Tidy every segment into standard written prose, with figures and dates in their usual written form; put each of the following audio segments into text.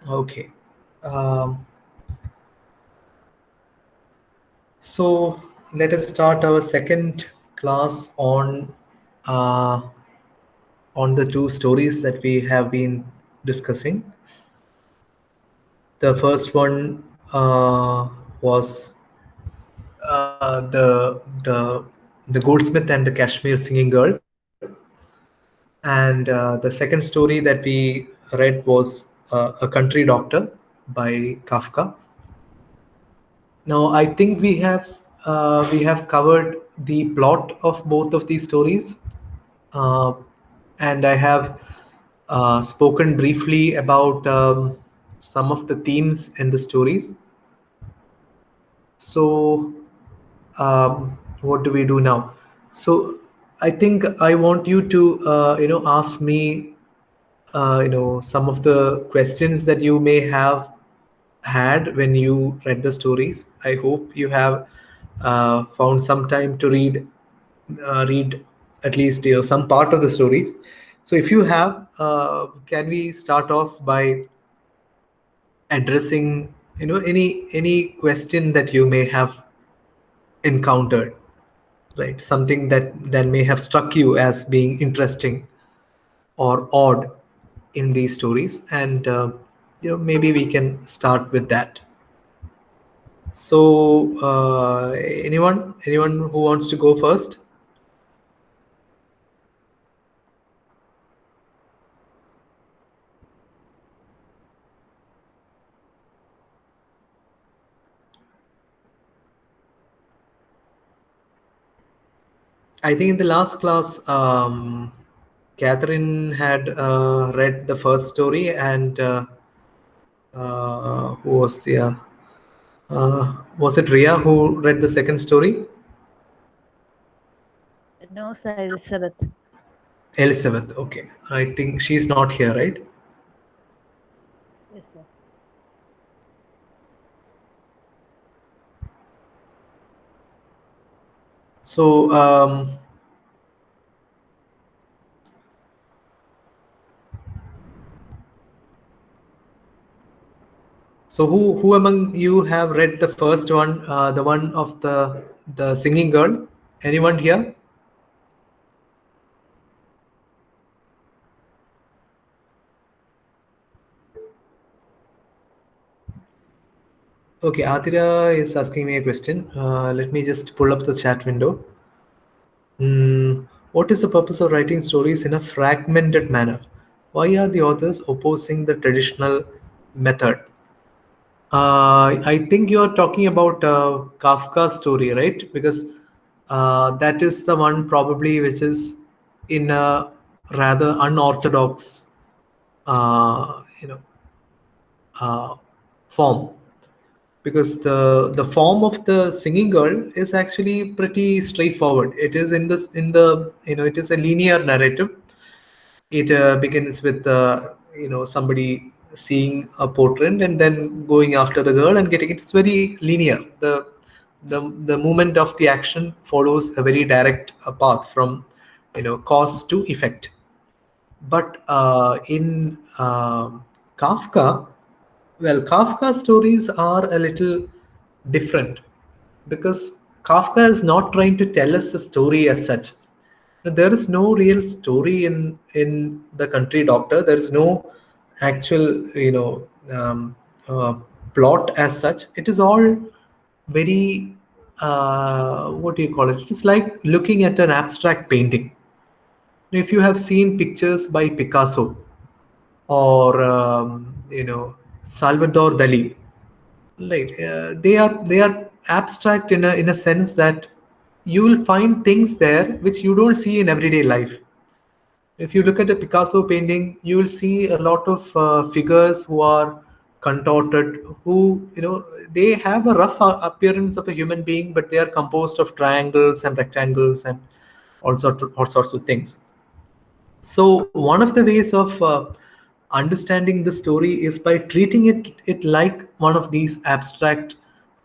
Okay. Um, so let us start our second class uh, on the two stories that we have been discussing. The first one was the Goldsmith and the Kashmere singing girl, and the second story that we read was a country doctor by Kafka. Now, I think we have covered the plot of both of these stories, uh, and I have spoken briefly about some of the themes in the stories. So, what do we do now? So, I think I want you to ask me some of the questions that you may have had when you read the stories. I hope you have found some time to read at least some part of the stories. So if you have, can we start off by addressing any question that you may have encountered, right? Something that may have struck you as being interesting or odd in these stories, and maybe we can start with that. So anyone who wants to go first? I think in the last class, Catherine had read the first story, and who was, yeah, was it Ria who read the second story? No, sir, Elizabeth. Elizabeth. Okay, I think she's not here, right? Yes, sir. So who among you have read the first one, the one of the singing girl? Anyone here? Okay, Atira is asking me a question. Let me just pull up the chat window. What is the purpose of writing stories in a fragmented manner? Why are the authors opposing the traditional method? I think you're talking about Kafka's story, right? Because that is the one probably which is in a rather unorthodox, uh, you know, uh, form. Because the form of the singing girl is actually pretty straightforward. It is in the it is a linear narrative. It begins with somebody seeing a portrait and then going after the girl and getting it. It's very linear. The movement of the action follows a very direct path from cause to effect. But in Kafka, well, Kafka stories are a little different because Kafka is not trying to tell us a story as such. There is no real story in the Country Doctor. There is no actual uh, plot as such. It is all very what do you call it? It is like looking at an abstract painting. If you have seen pictures by Picasso or Salvador Dali, right? They are abstract in a sense that you will find things there which you don't see in everyday life. If you look at a Picasso painting, you will see a lot of figures who are contorted, who they have a rough appearance of a human being, but they are composed of triangles and rectangles and all sorts of things. So one of the ways of understanding the story is by treating it like one of these abstract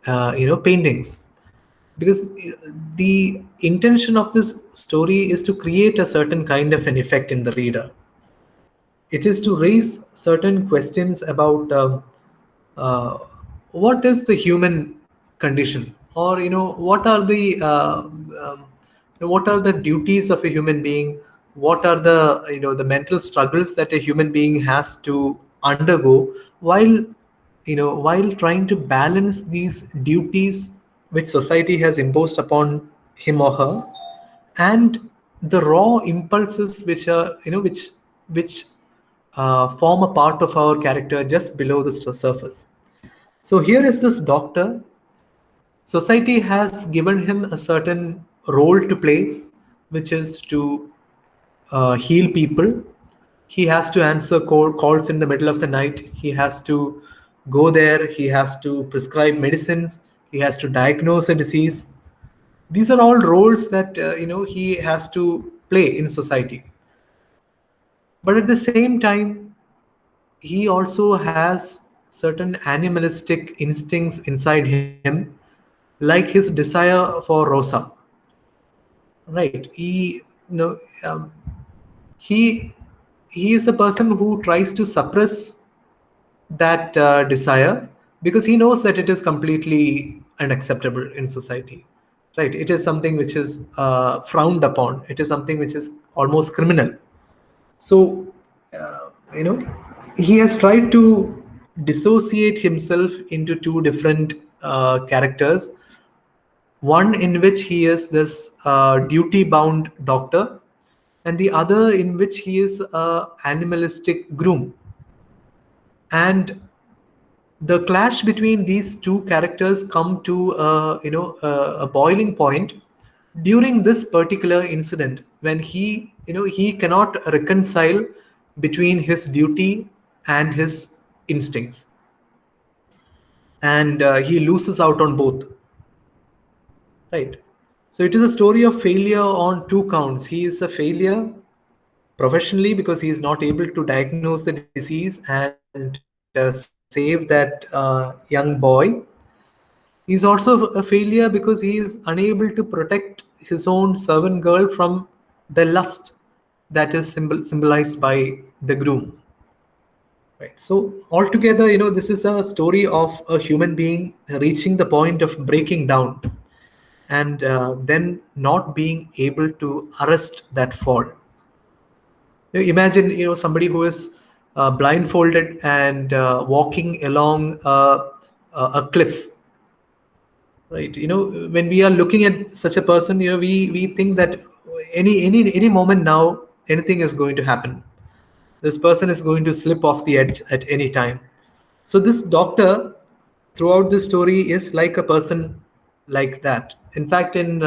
paintings, because the intention of this story is to create a certain kind of an effect in the reader. It is to raise certain questions about uh, what is the human condition, or what are the what are the duties of a human being, what are the the mental struggles that a human being has to undergo while while trying to balance these duties which society has imposed upon him or her, and the raw impulses which are which form a part of our character just below the surface. So here is this doctor. Society has given him a certain role to play, which is to heal people. He has to answer calls in the middle of the night. He has to go there. He has to prescribe medicines. He has to diagnose a disease. These are all roles that he has to play in society. But at the same time, he also has certain animalistic instincts inside him, like his desire for Rosa. Right? Um, he he is a person who tries to suppress that desire, because he knows that it is completely unacceptable in society. Right? It is something which is frowned upon. It is something which is almost criminal. So, you know, he has tried to dissociate himself into two different characters. One in which he is this duty bound doctor, and the other in which he is a animalistic groom. And the clash between these two characters come to a boiling point during this particular incident, when he cannot reconcile between his duty and his instincts, and he loses out on both. Right? So it is a story of failure on two counts. He is a failure professionally because he is not able to diagnose the disease and save that young boy. He's also a failure because he is unable to protect his own servant girl from the lust that is symbolized by the groom. Right. So altogether, this is a story of a human being reaching the point of breaking down, and then not being able to arrest that fall. Imagine somebody who is blindfolded and walking along a cliff. Right? When we are looking at such a person, we think that any moment now, anything is going to happen. This person is going to slip off the edge at any time. So this doctor throughout the story is like a person like that. In fact, in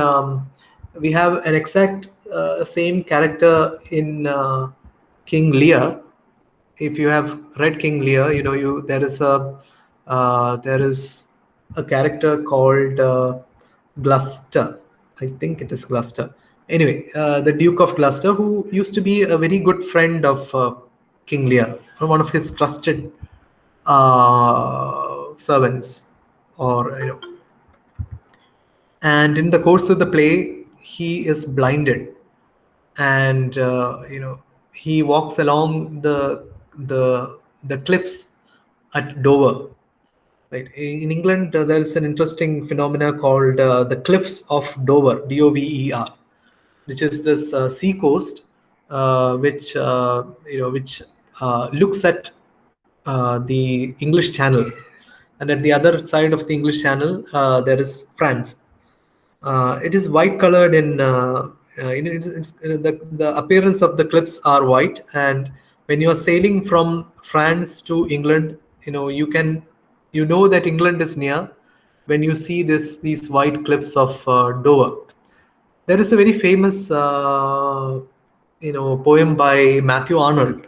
we have an exact same character in King Lear. If you have read King Lear, you there is a character called Gloucester. I think it is Gloucester. Anyway, the Duke of Gloucester, who used to be a very good friend of King Lear, one of his trusted servants, or and in the course of the play, he is blinded, and he walks along the cliffs at Dover. Right. In England, there is an interesting phenomena called the cliffs of Dover, Dover, which is this sea coast, which looks at the English Channel, and at the other side of the English Channel, there is France. It is white colored the appearance of the cliffs are white, and when you are sailing from France to England, you know that England is near when you see these white cliffs of Dover. There is a very famous poem by Matthew Arnold,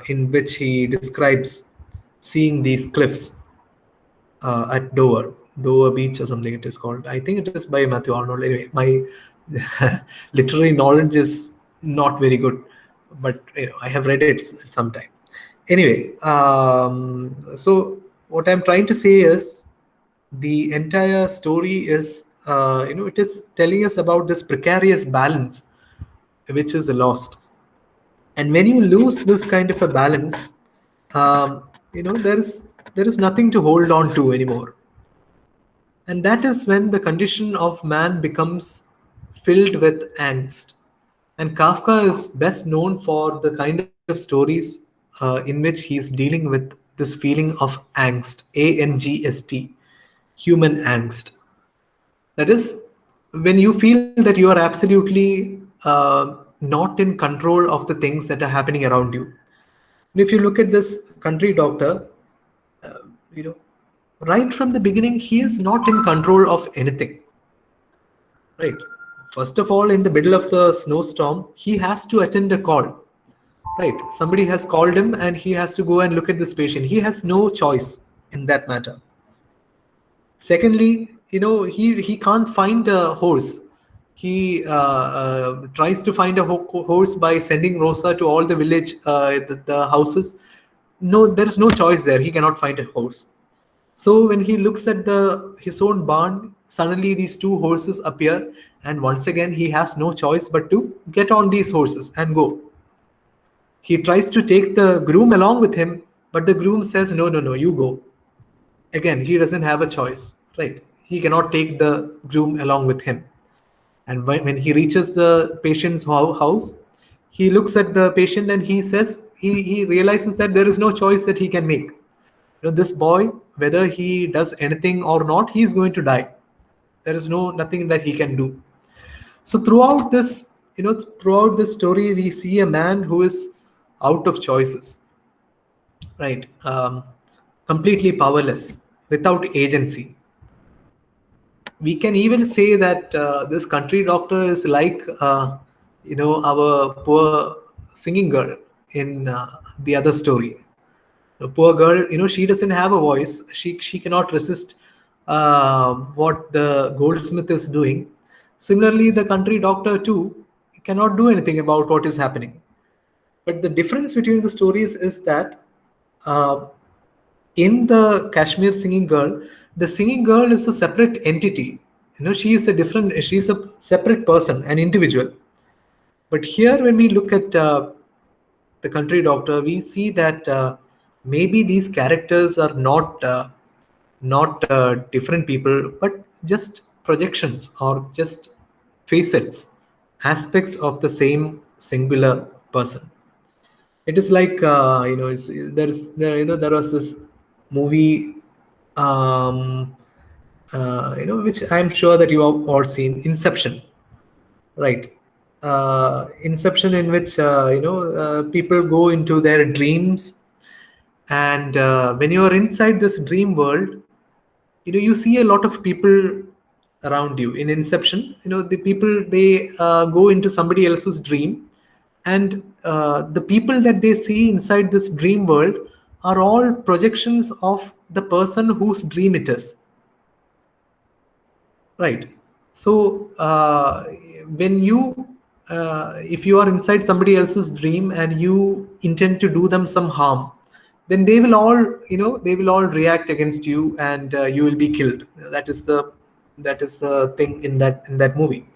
in which he describes seeing these cliffs at Dover Beach or something it is called. I think it is by Matthew Arnold. Anyway, my literary knowledge is not very good, but I have read it sometime. Anyway, so what I'm trying to say is the entire story is, it is telling us about this precarious balance which is lost. And when you lose this kind of a balance, there is nothing to hold on to anymore. And that is when the condition of man becomes filled with angst. And Kafka is best known for the kind of stories in which he's dealing with this feeling of angst, ANGST, human angst. That is, when you feel that you are absolutely not in control of the things that are happening around you. And if you look at this country doctor, you know, right from the beginning, he is not in control of anything. Right. First of all, in the middle of the snowstorm, he has to attend a call. Right. Somebody has called him and he has to go and look at this patient. He has no choice in that matter. Secondly, he can't find a horse. He tries to find a horse by sending Rosa to all the village, the houses. No, there is no choice there. He cannot find a horse. So when he looks at his own barn, suddenly these two horses appear, and once again he has no choice but to get on these horses and go. He tries to take the groom along with him, but the groom says, "No, no, no, you go." Again, he doesn't have a choice, right? He cannot take the groom along with him. And when he reaches the patient's house, he looks at the patient and he says, he realizes that there is no choice that he can make. This boy, whether he does anything or not, he is going to die. There is nothing that he can do. So throughout this story, we see a man who is out of choices, right? Completely powerless, without agency. We can even say that this country doctor is like our poor singing girl in the other story. The poor girl, she doesn't have a voice. She cannot resist what the goldsmith is doing. Similarly, the country doctor too cannot do anything about what is happening. But the difference between the stories is that uh, in the Kashmere singing girl, the singing girl is a separate entity. She's a separate person, an individual. But here, when we look at the country doctor, we see that maybe these characters are not different people, but just projections or just facets, aspects of the same singular person. It is like there was this movie, um, which I'm sure that you have all seen, Inception, right? Inception, in which people go into their dreams, and when you are inside this dream world, you see a lot of people around you. In Inception, the people, they go into somebody else's dream, and the people that they see inside this dream world are all projections of the person whose dream it is. Right. So when if you are inside somebody else's dream and you intend to do them some harm, then they will all react against you, and you will be killed. That is the thing in that movie.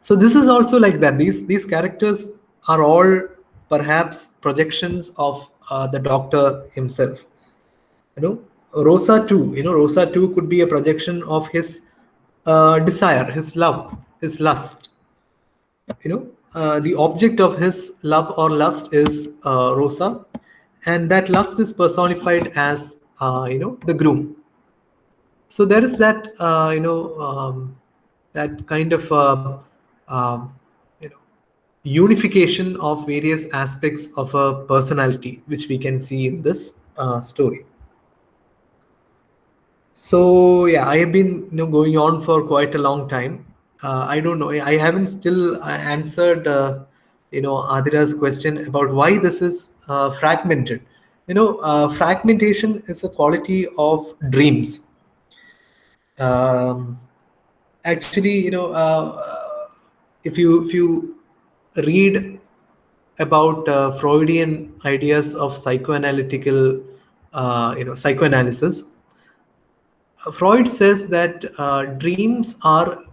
So this is also like that. These characters are all perhaps projections of the doctor himself. you know Rosa too could be a projection of his desire, his love, his lust. The object of his love or lust is Rosa, and that lust is personified as the groom. So there is that kind of um, you know unification of various aspects of a personality, which we can see in this story. So yeah, I have been going on for quite a long time. I don't know. I haven't still answered Adira's question about why this is fragmented. Fragmentation is a quality of dreams. Um, Actually, if you read about Freudian ideas of psychoanalytical psychoanalysis, Freud says that dreams are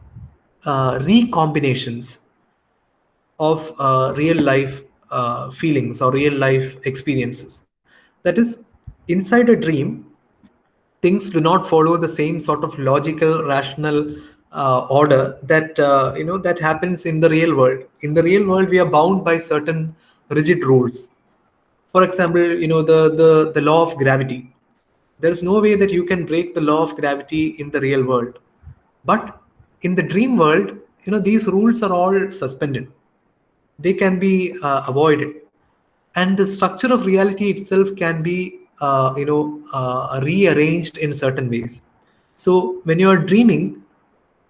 recombinations of real life feelings or real life experiences. That is, inside a dream, things do not follow the same sort of logical, rational order that that happens in the real world. In the real world, we are bound by certain rigid rules. For example, the law of gravity. There's no way that you can break the law of gravity in the real world. But in the dream world, these rules are all suspended. They can be avoided, and the structure of reality itself can be rearranged in certain ways. So when you are dreaming,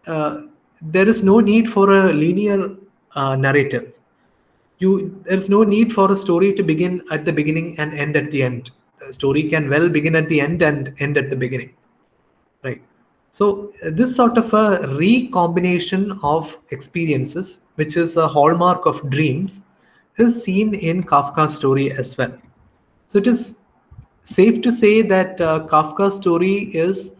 uh, there is no need for a linear narrative. There's no need for a story to begin at the beginning and end at the end. The story can well begin at the end and end at the beginning, right? So this sort of a recombination of experiences, which is a hallmark of dreams, is seen in Kafka's story as well. So it is safe to say that Kafka's story is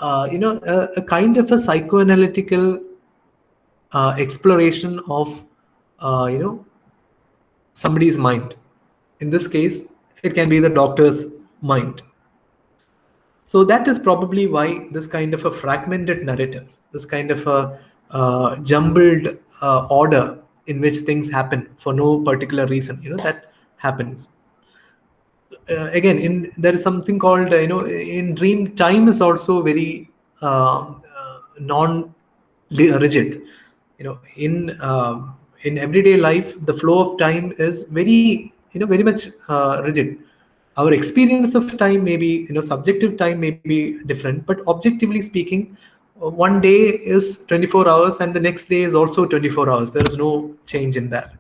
a kind of a psychoanalytical exploration of you know somebody's mind. In this case, it can be the doctor's mind. So that is probably why this kind of a fragmented narrative, this kind of a jumbled order in which things happen for no particular reason, that happens. Again, in there is something called in dream, time is also very non rigid. In everyday life, the flow of time is very much rigid. Our experience of time may be, subjective time may be different, but objectively speaking, one day is 24 hours and the next day is also 24 hours. There is no change in that.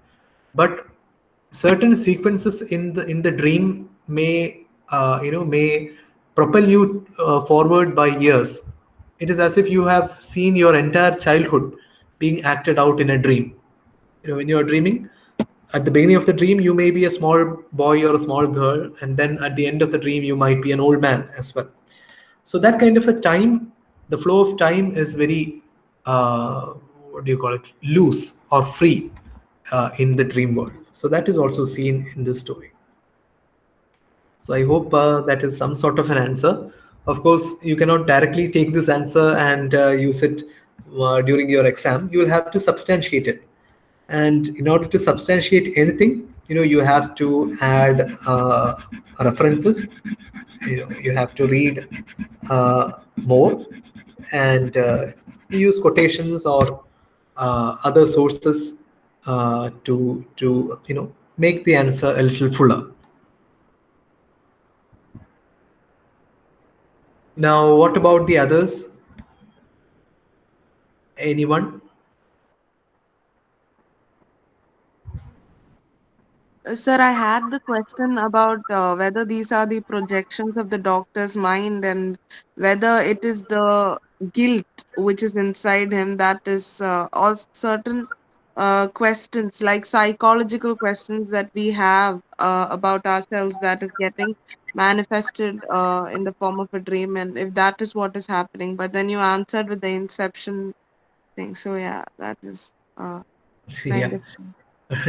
But certain sequences in the dream may propel you forward by years. It is as if you have seen your entire childhood being acted out in a dream. When you are dreaming, at the beginning of the dream you may be a small boy or a small girl, and then at the end of the dream you might be an old man as well. So that kind of a time, the flow of time is very what do you call it, loose or free in the dream world. So that is also seen in this story. So I hope that is some sort of an answer. Of course, you cannot directly take this answer and use it during your exam. You will have to substantiate it. And in order to substantiate anything, you have to add references. You have to read more, and use quotations or other sources to make the answer a little fuller. Now, what about the others? Anyone? Sir, I had the question about whether these are the projections of the doctor's mind and whether it is the guilt which is inside him that is, or certain questions like psychological questions that we have about ourselves that is getting manifested in the form of a dream, and if that is what is happening. But then you answered with the inception thing. So, yeah, that is kind Yeah. of.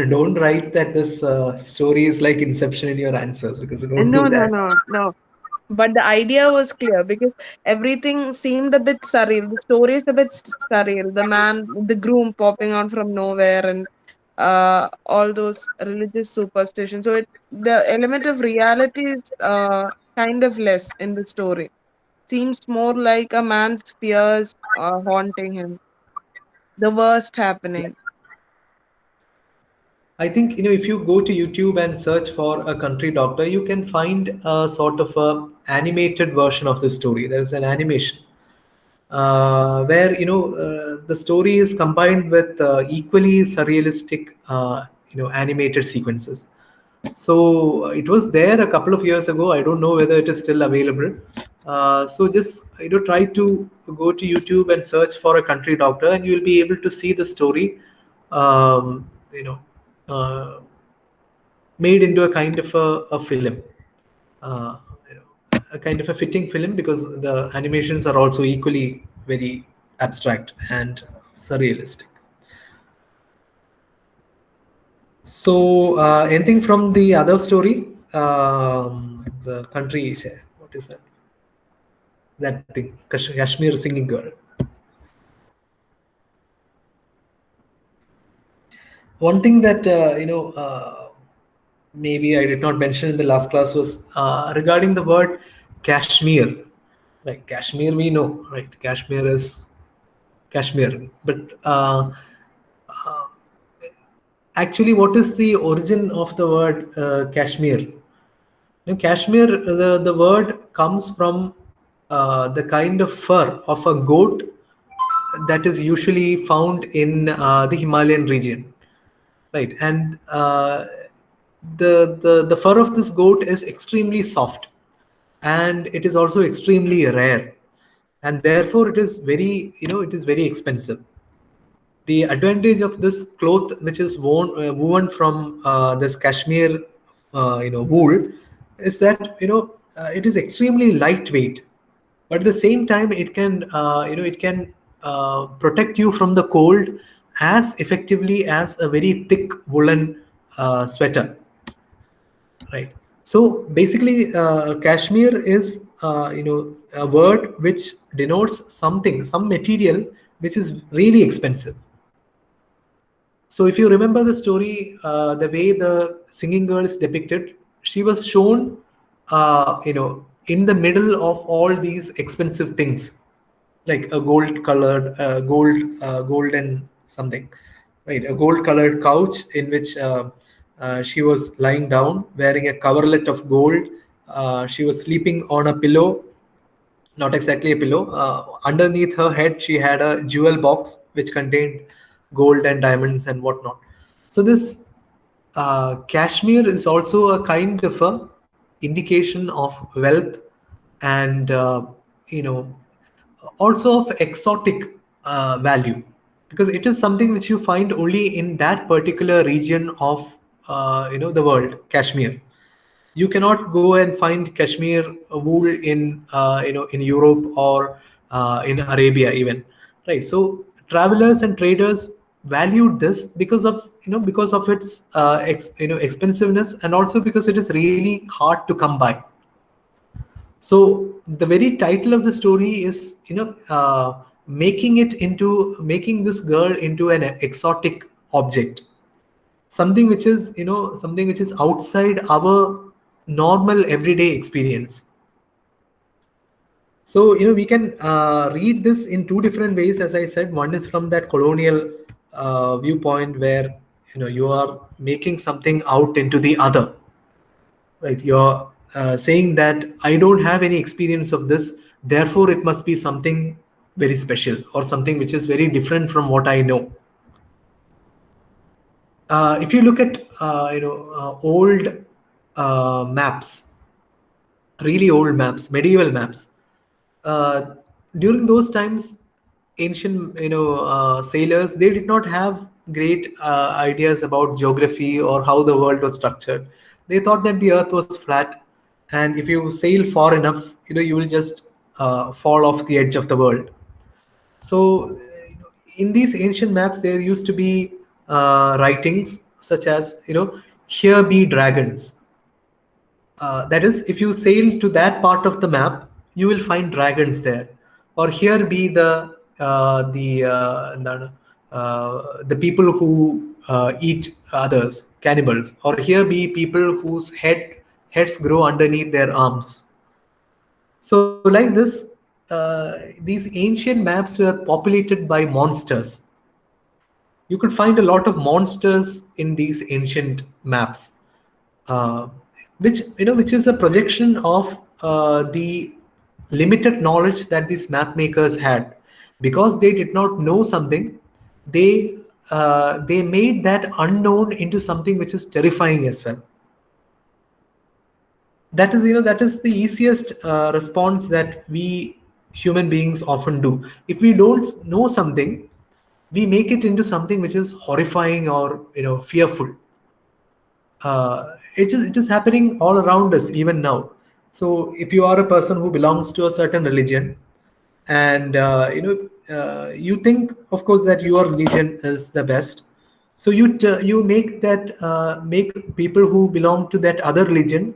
Don't write that this story is like Inception in your answers, because don't No, do no, that. no, no. But the idea was clear because everything seemed a bit surreal. The story is a bit surreal. The man, the groom popping out from nowhere, and all those religious superstitions. So the element of reality is kind of less in the story. Seems more like a man's fears haunting him. The worst happening. I think if you go to YouTube and search for a country doctor, you can find a sort of a animated version of the story. There's an animation where the story is combined with equally surrealistic animated sequences. So it was there a couple of years ago. I don't know whether it is still available. So just try to go to YouTube and search for a country doctor, and you will be able to see the story um, you know uh, made into a kind of a film, uh, a kind of a fitting film, because the animations are also equally very abstract and surrealistic. So, anything from the other story? The country, what is that? That thing, Kashmir singing girl. One thing that maybe I did not mention in the last class was regarding the word Kashmir. Like Kashmir, we know, right? Kashmir is Kashmir, but actually, what is the origin of the word Kashmir? Kashmir, the word comes from the kind of fur of a goat that is usually found in the Himalayan region, right? And the fur of this goat is extremely soft, and it is also extremely rare, and therefore it is very, it is very expensive. The advantage of this cloth, which is woven from this Kashmir, wool, is that it is extremely lightweight, but at the same time it can protect you from the cold as effectively as a very thick woolen sweater, right? So basically, Kashmir is a word which denotes something, some material which is really expensive. So if you remember the story, the way the singing girl is depicted, she was shown, in the middle of all these expensive things, like a gold-colored, golden something, right? A gold-colored couch in which she was lying down, wearing a coverlet of gold. She was sleeping on a pillow, not exactly a pillow. Underneath her head, she had a jewel box which contained gold and diamonds and whatnot. So this cashmere is also a kind of a indication of wealth and also of exotic value, because it is something which you find only in that particular region of the world, Kashmir. You cannot go and find Kashmir wool in in Europe or in Arabia even, right? So travelers and traders valued this because of its expensiveness, and also because it is really hard to come by. So the very title of the story is making this girl into an exotic object, something which is outside our normal everyday experience. So we can read this in two different ways. As I said, one is from that colonial viewpoint, where you are making something out into the other, right? You're saying that I don't have any experience of this, therefore it must be something very special or something which is very different from what I know. If you look at old maps, really old maps, medieval maps, uh, during those times, ancient sailors, they did not have great ideas about geography or how the world was structured. They thought that the earth was flat, and if you sail far enough, you will just fall off the edge of the world. So, in these ancient maps, there used to be writings such as, "Here be dragons." That is, if you sail to that part of the map, you will find dragons there. Or here be the people who eat others, cannibals. Or here be people whose heads grow underneath their arms. So like this, these ancient maps were populated by monsters. You could find a lot of monsters in these ancient maps, uh, which is a projection of the limited knowledge that these map makers had, because they did not know something. They made that unknown into something which is terrifying as well. That is the easiest response that we human beings often do. If we don't know something, we make it into something which is horrifying or fearful. It is happening all around us even now. So if you are a person who belongs to a certain religion, and you think, of course, that your religion is the best, So you make people who belong to that other religion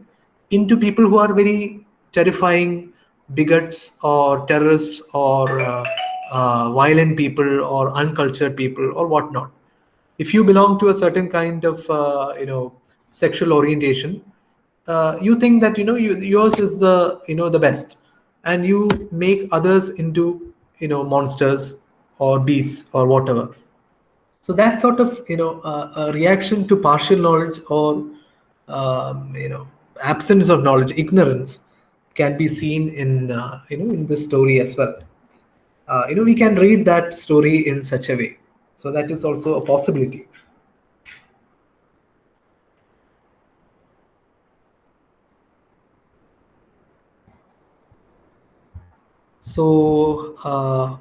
into people who are very terrifying bigots or terrorists or violent people or uncultured people or whatnot. If you belong to a certain kind of sexual orientation, you think that yours is the the best, and you make others into monsters or beasts or whatever. So that sort of a reaction to partial knowledge or absence of knowledge, ignorance, can be seen in in this story as well. We can read that story in such a way. So that is also a possibility. So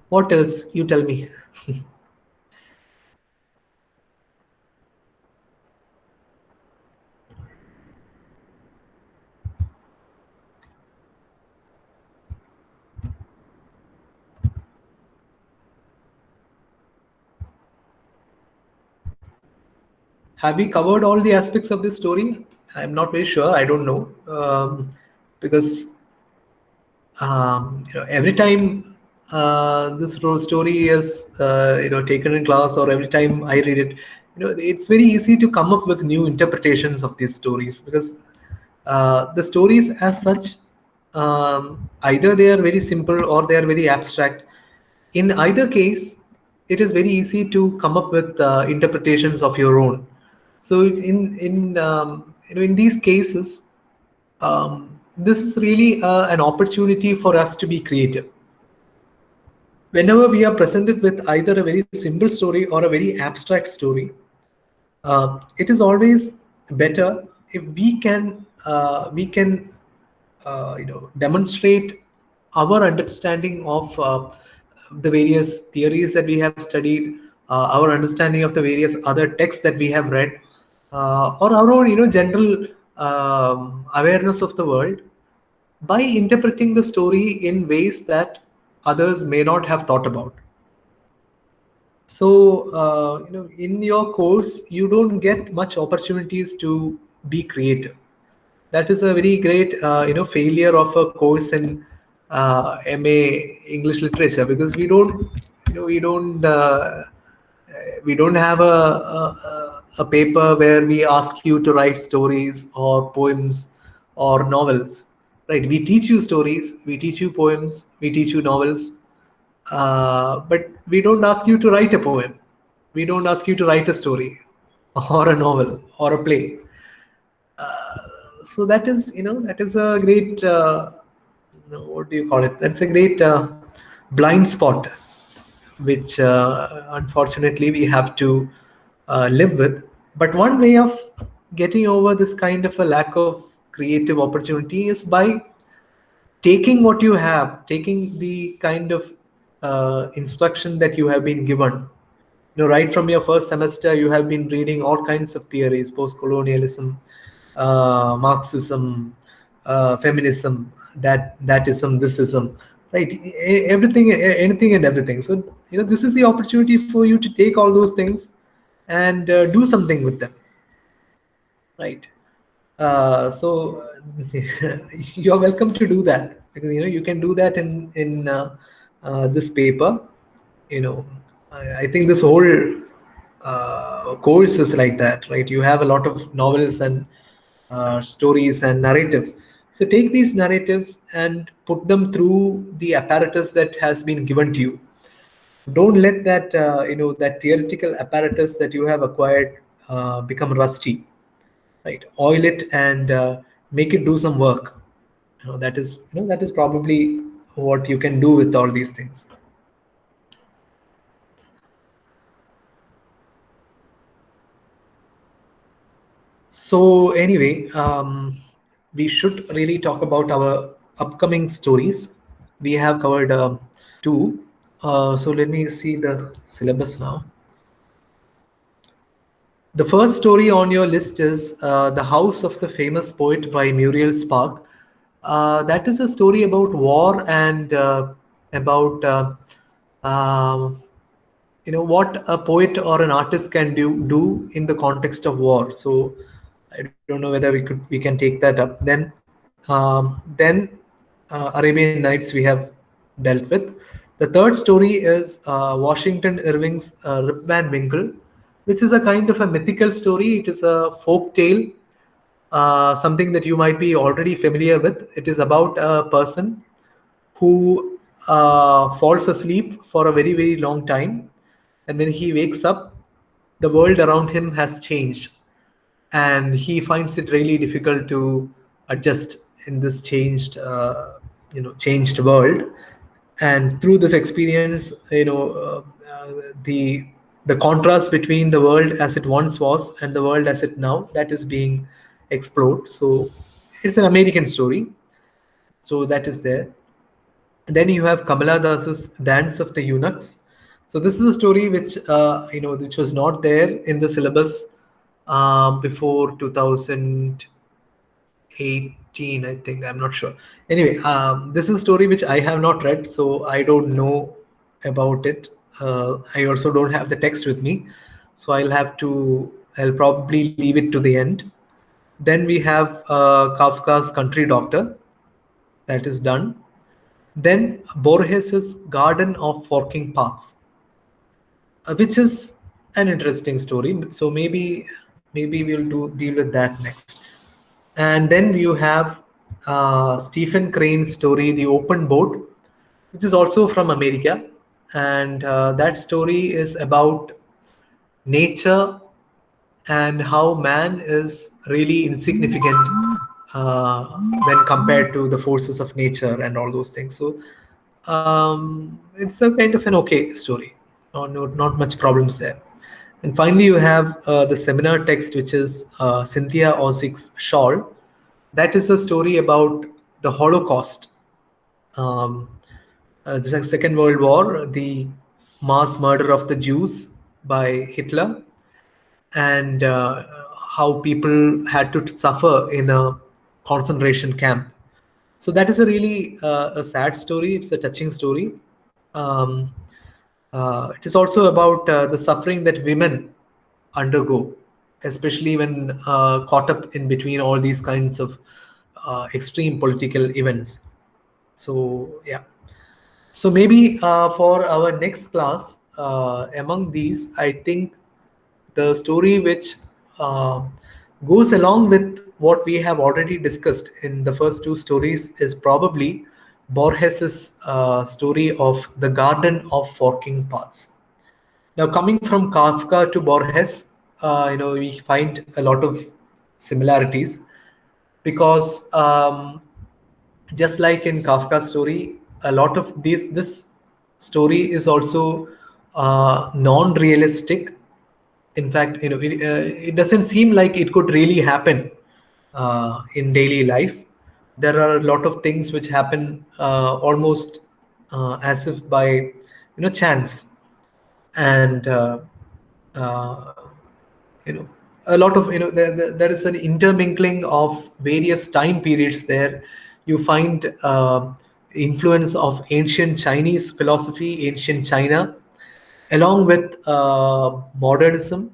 what else? You tell me. Have we covered all the aspects of this story? I'm not very sure. I don't know, because every time this story is taken in class, or every time I read it, it's very easy to come up with new interpretations of these stories, because the stories as such, either they are very simple or they are very abstract. In either case, it is very easy to come up with interpretations of your own. So in these cases, this is really an opportunity for us to be creative. Whenever we are presented with either a very simple story or a very abstract story, it is always better if we can demonstrate our understanding of the various theories that we have studied, our understanding of the various other texts that we have read, or our own general awareness of the world, by interpreting the story in ways that others may not have thought about. So in your course, you don't get much opportunities to be creative. That is a very great failure of a course in MA English literature, because we don't have a paper where we ask you to write stories or poems or novels, right? We teach you stories, we teach you poems, we teach you novels, but we don't ask you to write a poem, we don't ask you to write a story or a novel or a play. So that is a great what do you call it, that's a great blind spot, which unfortunately we have to live with. But one way of getting over this kind of a lack of creative opportunity is by taking what you have, taking the kind of instruction that you have been given. Right from your first semester, you have been reading all kinds of theories: post-colonialism, Marxism, feminism, thatism, thisism, right? Everything, anything, and everything. So this is the opportunity for you to take all those things and do something with them, right? So you're welcome to do that, because you can do that in this paper. I think this whole course is like that, right? You have a lot of novels and stories and narratives. So take these narratives and put them through the apparatus that has been given to you. Don't let that theoretical apparatus that you have acquired become rusty, right? Oil it and make it do some work. That is probably what you can do with all these things. So anyway, we should really talk about our upcoming stories. We have covered two. So let me see the syllabus now. The first story on your list is The House of the Famous Poet by Muriel Spark. That is a story about war and about um what a poet or an artist can do in the context of war. So I don't know whether we can take that up. Then Arabian Nights we have dealt with. The third story is Washington Irving's Rip Van Winkle, which is a kind of a mythical story. It is a folk tale, something that you might be already familiar with. It is about a person who falls asleep for a very, very long time. And when he wakes up, the world around him has changed. And he finds it really difficult to adjust in this changed world. And through this experience, the contrast between the world as it once was and the world as it now, that is being explored. So it's an American story. So that is there. Then you have Kamala Das's Dance of the Eunuchs. So this is a story which was not there in the syllabus before 2018, I think. I'm not sure. Anyway, this is a story which I have not read, so I don't know about it. I also don't have the text with me, so I'll probably leave it to the end. Then we have Kafka's Country Doctor. That is done. Then Borges's Garden of Forking Paths, which is an interesting story. So maybe we'll deal with that next. And then you have Stephen Crane's story, The Open Boat, which is also from America. And that story is about nature and how man is really insignificant when compared to the forces of nature and all those things. So it's a kind of an okay story. Not much problems there. And finally, you have the seminar text, which is Cynthia Ozick's Shawl. That is a story about the Holocaust, the Second World War, the mass murder of the Jews by Hitler, and how people had to suffer in a concentration camp. So that is a really a sad story. It's a touching story. Um, it is also about the suffering that women undergo, especially when caught up in between all these kinds of extreme political events. So yeah. So maybe for our next class, among these, I think the story which uh, goes along with what we have already discussed in the first two stories is probably Borges's story of the Garden of Forking Paths. Now, coming from Kafka to Borges, we find a lot of similarities because just like in Kafka's story, a lot of this story is also non-realistic. In fact, it doesn't seem like it could really happen in daily life. There are a lot of things which happen almost as if by chance, and uh, you know a lot of there is an intermingling of various time periods there. You find influence of ancient Chinese philosophy, ancient China, along with modernism,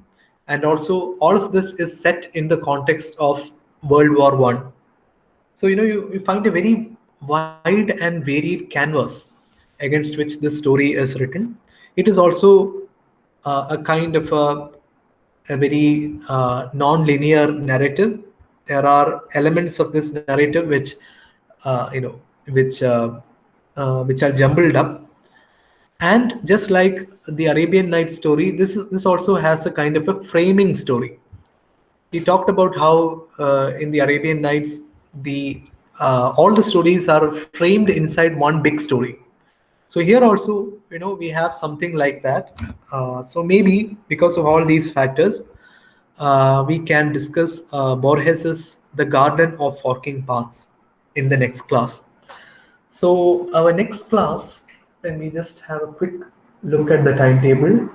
and also all of this is set in the context of World War I. So you find a very wide and varied canvas against which this story is written. It is also a kind of a very non-linear narrative. There are elements of this narrative uh, you know which which are jumbled up. And just like the Arabian Nights story, this also has a kind of a framing story. We talked about how in the Arabian Nights, the all the stories are framed inside one big story. So here also, we have something like that. So maybe because of all these factors, we can discuss Borges's The Garden of Forking Paths in the next class. So our next class, let me just have a quick look at the timetable,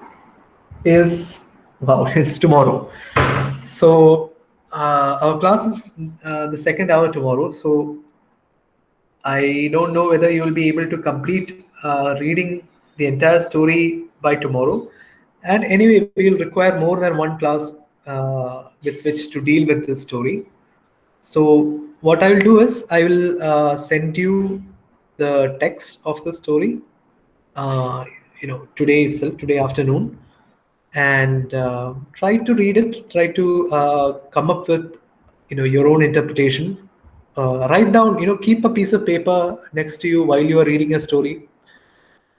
is, wow, it's tomorrow. So our class is the second hour tomorrow. So I don't know whether you will be able to complete reading the entire story by tomorrow. And anyway, we'll require more than one class with which to deal with this story. So what I will do is I will send you the text of the story, uh, today itself, today afternoon, and try to read it. Try to come up with, your own interpretations. Write down, keep a piece of paper next to you while you are reading a story.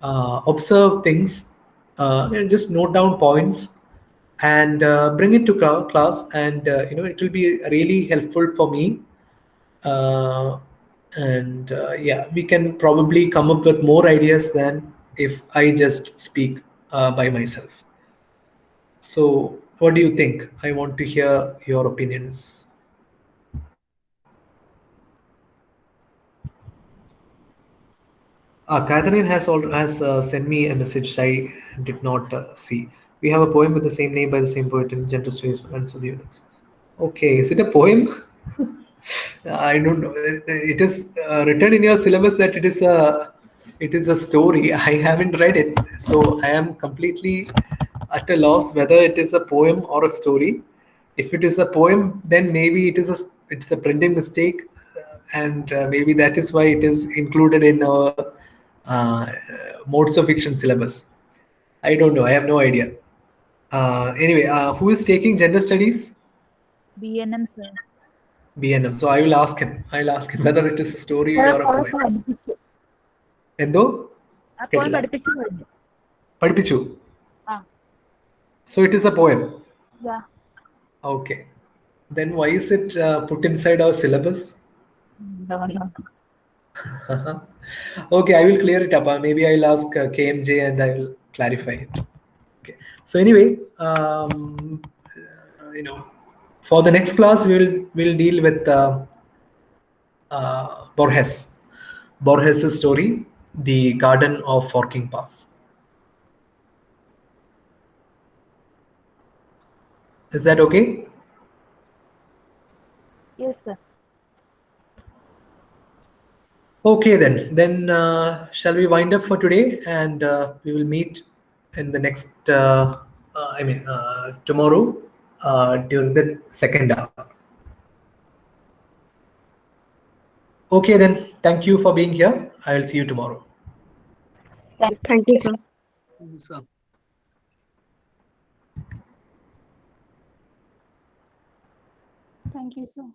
Observe things, and just note down points, and bring it to class, and it will be really helpful for me. uh, and yeah, we can probably come up with more ideas than if I just speak by myself. So what do you think? I want to hear your opinions. Catherine has sent me a message I did not see. We have a poem with the same name by the same poet in gender space and so the units. Okay, is it a poem? I don't know. It is written in your syllabus that it is a story. I haven't read it, so I am completely at a loss whether it is a poem or a story. If it is a poem, then maybe it's a printing mistake, and maybe that is why it is included in our modes of fiction syllabus. I don't know. I have no idea. Anyway, who is taking gender studies? BNM, sir. BNM. So I will ask him. I'll ask him whether it is a story Sir, or a poem poem. പഠിപ്പിച്ചു. എന്തോ ആ poem കേട്ടില്ല. പഠിപ്പിച്ചു കഴിഞ്ഞു. പഠിപ്പിച്ചു. ആ, So it is a poem. yeah. Okay. Then why is it put inside our syllabus? Don't know. Okay, I will clear it up. Maybe I'll ask KMJ and I will clarify it. Okay. So anyway, for the next class we'll deal with Borges' story, The Garden of Forking Paths. Is that okay? Yes, sir. Okay then. Then shall we wind up for today, and we will meet in the next, tomorrow during the second hour. Okay then. Thank you for being here. I will see you tomorrow. Thank you, sir. So, Thank you, sir.